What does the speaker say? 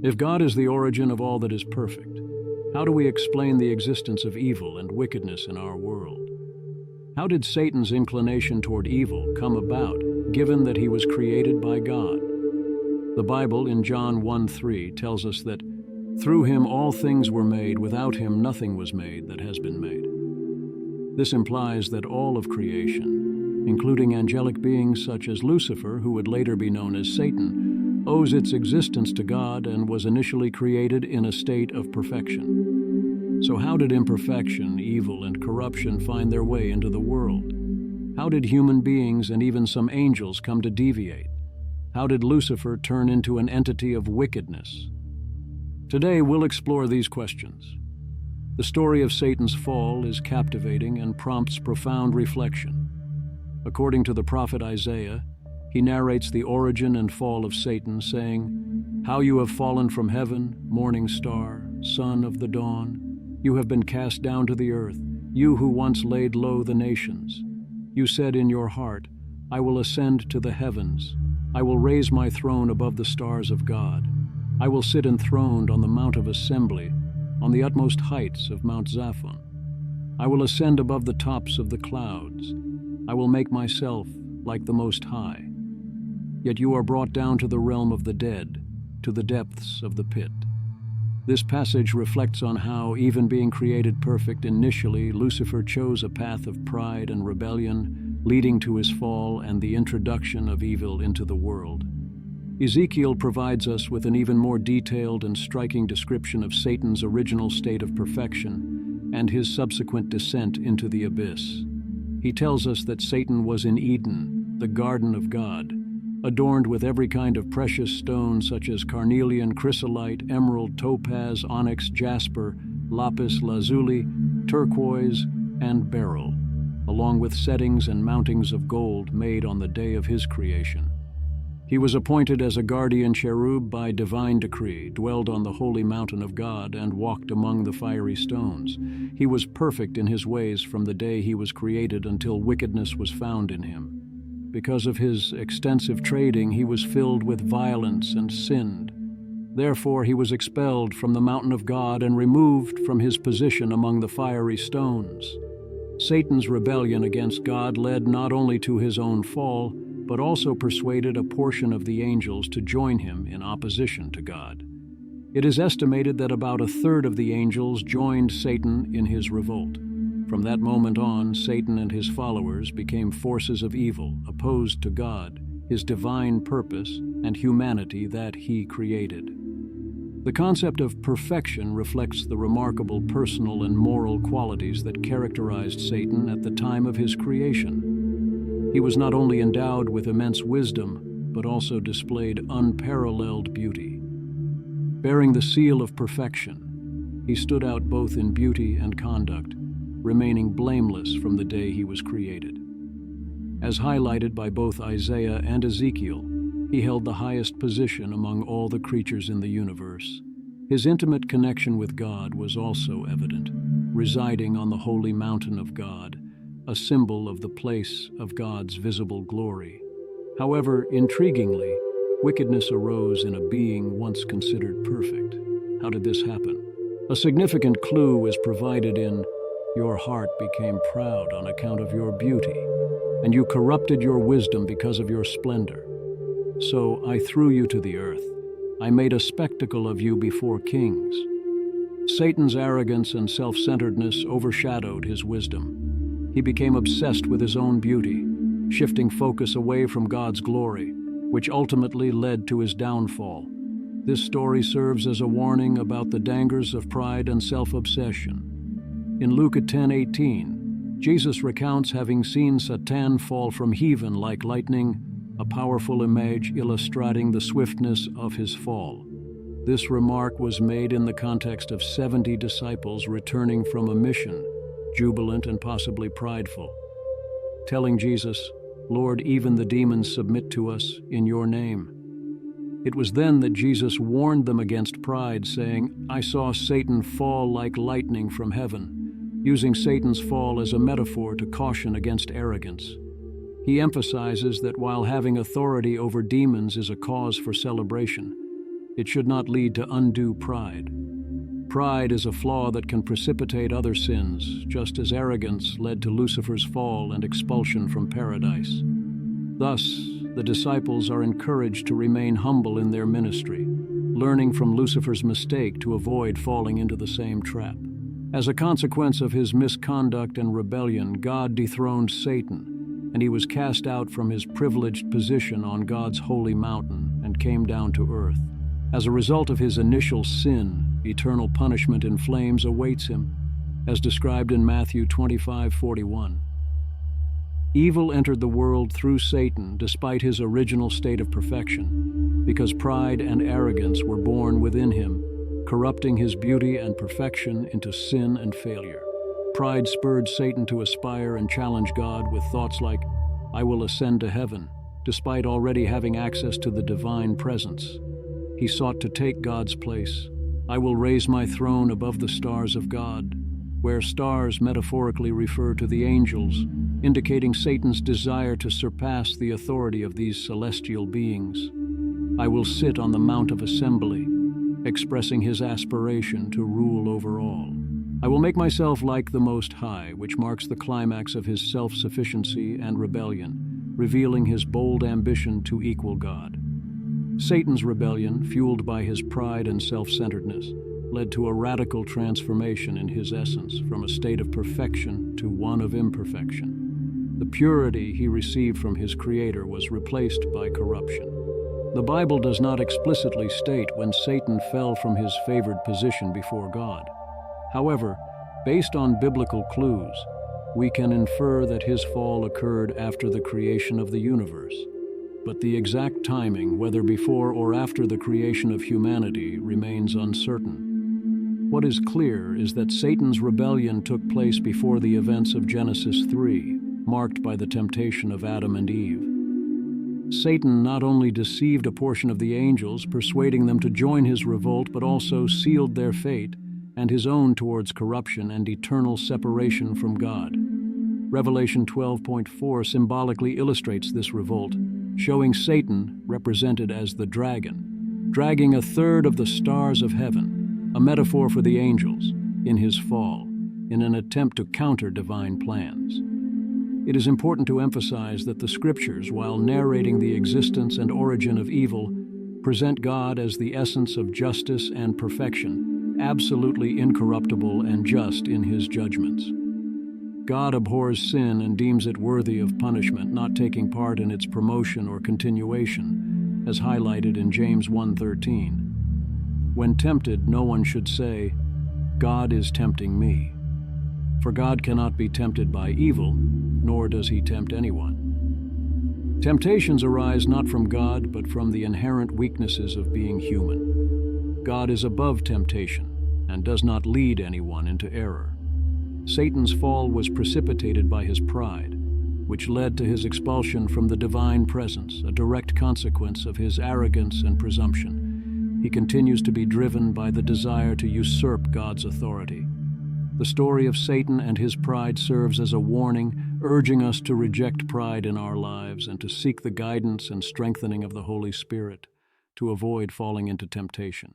If God is the origin of all that is perfect, how do we explain the existence of evil and wickedness in our world? How did Satan's inclination toward evil come about, given that he was created by God? The Bible in John 1:3 tells us that through him all things were made, without him nothing was made that has been made. This implies that all of creation, including angelic beings such as Lucifer, who would later be known as Satan, owes its existence to God and was initially created in a state of perfection. So how did imperfection, evil, and corruption find their way into the world? How did human beings and even some angels come to deviate? How did Lucifer turn into an entity of wickedness? Today we'll explore these questions. The story of Satan's fall is captivating and prompts profound reflection. According to the prophet Isaiah, he narrates the origin and fall of Satan, saying, "How you have fallen from heaven, morning star, son of the dawn. You have been cast down to the earth, you who once laid low the nations. You said in your heart, I will ascend to the heavens. I will raise my throne above the stars of God. I will sit enthroned on the Mount of Assembly, on the utmost heights of Mount Zaphon. I will ascend above the tops of the clouds. I will make myself like the Most High. Yet you are brought down to the realm of the dead, to the depths of the pit." This passage reflects on how, even being created perfect initially, Lucifer chose a path of pride and rebellion, leading to his fall and the introduction of evil into the world. Ezekiel provides us with an even more detailed and striking description of Satan's original state of perfection and his subsequent descent into the abyss. He tells us that Satan was in Eden, the garden of God, adorned with every kind of precious stone such as carnelian, chrysolite, emerald, topaz, onyx, jasper, lapis lazuli, turquoise, and beryl, along with settings and mountings of gold made on the day of his creation. He was appointed as a guardian cherub by divine decree, dwelled on the holy mountain of God, and walked among the fiery stones. He was perfect in his ways from the day he was created until wickedness was found in him. Because of his extensive trading, he was filled with violence and sinned. Therefore, he was expelled from the mountain of God and removed from his position among the fiery stones. Satan's rebellion against God led not only to his own fall, but also persuaded a portion of the angels to join him in opposition to God. It is estimated that about a third of the angels joined Satan in his revolt. From that moment on, Satan and his followers became forces of evil, opposed to God, his divine purpose, and humanity that he created. The concept of perfection reflects the remarkable personal and moral qualities that characterized Satan at the time of his creation. He was not only endowed with immense wisdom, but also displayed unparalleled beauty. Bearing the seal of perfection, he stood out both in beauty and conduct, remaining blameless from the day he was created. As highlighted by both Isaiah and Ezekiel, he held the highest position among all the creatures in the universe. His intimate connection with God was also evident, residing on the holy mountain of God, a symbol of the place of God's visible glory. However, intriguingly, wickedness arose in a being once considered perfect. How did this happen? A significant clue is provided in "Your heart became proud on account of your beauty, and you corrupted your wisdom because of your splendor. So I threw you to the earth. I made a spectacle of you before kings." Satan's arrogance and self-centeredness overshadowed his wisdom. He became obsessed with his own beauty, shifting focus away from God's glory, which ultimately led to his downfall. This story serves as a warning about the dangers of pride and self-obsession. In Luke 10:18, Jesus recounts having seen Satan fall from heaven like lightning, a powerful image illustrating the swiftness of his fall. This remark was made in the context of 70 disciples returning from a mission, jubilant and possibly prideful, telling Jesus, "Lord, even the demons submit to us in your name." It was then that Jesus warned them against pride, saying, "I saw Satan fall like lightning from heaven," using Satan's fall as a metaphor to caution against arrogance. He emphasizes that while having authority over demons is a cause for celebration, It should not lead to undue pride. Pride is a flaw that can precipitate other sins, just as arrogance led to Lucifer's fall and expulsion from paradise. Thus, the disciples are encouraged to remain humble in their ministry, learning from Lucifer's mistake to avoid falling into the same trap. As a consequence of his misconduct and rebellion, God dethroned Satan, and he was cast out from his privileged position on God's holy mountain and came down to earth. As a result of his initial sin, eternal punishment in flames awaits him, as described in Matthew 25:41. Evil entered the world through Satan despite his original state of perfection, because pride and arrogance were born within him, corrupting his beauty and perfection into sin and failure. Pride spurred Satan to aspire and challenge God with thoughts like, "I will ascend to heaven," despite already having access to the divine presence. He sought to take God's place. "I will raise my throne above the stars of God," where stars metaphorically refer to the angels, indicating Satan's desire to surpass the authority of these celestial beings. "I will sit on the Mount of Assembly," expressing his aspiration to rule over all. "I will make myself like the Most High," which marks the climax of his self-sufficiency and rebellion, revealing his bold ambition to equal God. Satan's rebellion, fueled by his pride and self-centeredness, led to a radical transformation in his essence, from a state of perfection to one of imperfection. The purity he received from his Creator was replaced by corruption. The Bible does not explicitly state when Satan fell from his favored position before God. However, based on biblical clues, we can infer that his fall occurred after the creation of the universe. But the exact timing, whether before or after the creation of humanity, remains uncertain. What is clear is that Satan's rebellion took place before the events of Genesis 3, marked by the temptation of Adam and Eve. Satan not only deceived a portion of the angels, persuading them to join his revolt, but also sealed their fate and his own towards corruption and eternal separation from God. Revelation 12.4 symbolically illustrates this revolt, showing Satan, represented as the dragon, dragging a third of the stars of heaven, a metaphor for the angels, in his fall, in an attempt to counter divine plans. It is important to emphasize that the Scriptures, while narrating the existence and origin of evil, present God as the essence of justice and perfection, absolutely incorruptible and just in his judgments. God abhors sin and deems it worthy of punishment, not taking part in its promotion or continuation, as highlighted in James 1:13. When tempted, no one should say, "God is tempting me." For God cannot be tempted by evil, nor does he tempt anyone. Temptations arise not from God, but from the inherent weaknesses of being human. God is above temptation and does not lead anyone into error. Satan's fall was precipitated by his pride, which led to his expulsion from the divine presence, a direct consequence of his arrogance and presumption. He continues to be driven by the desire to usurp God's authority. The story of Satan and his pride serves as a warning, urging us to reject pride in our lives and to seek the guidance and strengthening of the Holy Spirit to avoid falling into temptation.